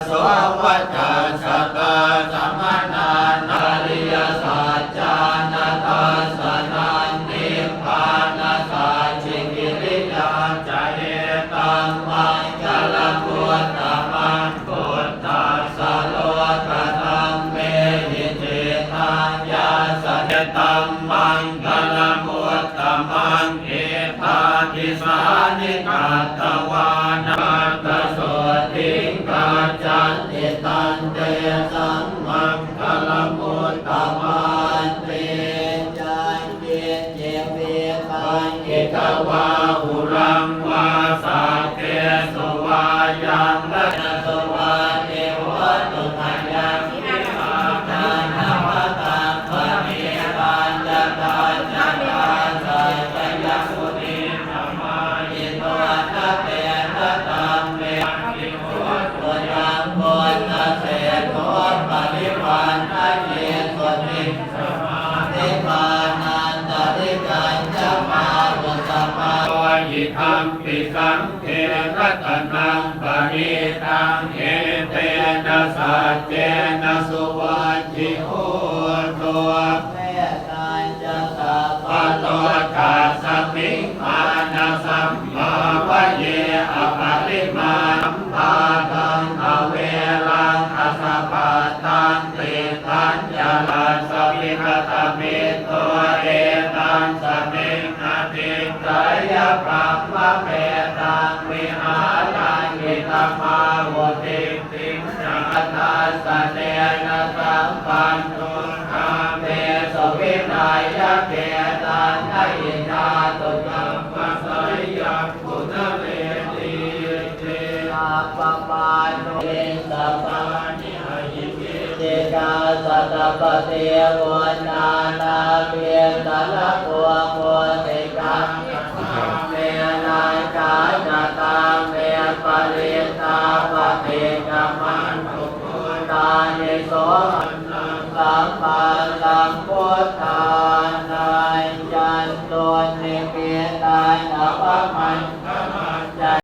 สวัจจสตาสัมมานานาริยสัจจานาทัสสนันนิพพานาสัจจิกิริยาจเยตัมมังคลมุตตมังพุทธัสสะโลกธัมเมหิจิตังยาสเนตัมมังคลมุตตมังเอตาทิสานิกัตตวานาตโสติกัจจันติตันเตสัมมังคลมุตตมันเตจันเตเจเวตังอิทวาหุรังวาสัพเพสุวายังละสุวาเทวตุทัยยังอิมานานาภะตังภะเมปัญจตาจัตตาสัจจยังมุนิธัมมายิโตทัตเตทัตตัมเมหิโตตุยังโพธิเสโสปฏิปันทะเยสุติสมาธิปานันตติกัญจมาวุสสะปะยิธัมปิสังเทรัตนังปณิตังเอเตนะสัจเจนะสุวัจจิโหตุเมตัญจะสัพพะโลกัสสมิงมานะสัมมาวะเยอปะริมาสัมภาทังอเวลังอสัพพะตังติตัญญาลาสวิคตมิตัวเอตังสมิงอติตยพรหมเปตังวิหารังอิตมาวุติติสังฆาสเนนะสัมปันตุคาเมสวินัยเกตันไดอินทาตุตัมปะสัยยังพุทธเวทีเตอาปะปานุเอสัพพานิหยิปิเตกาสัตตปะเทวันนานาเปียตะละโกโมติกังเมนาคาจตาเมปะริตาปะเทกัมมันตุโกตานิโสสัมมาสัมพุทธ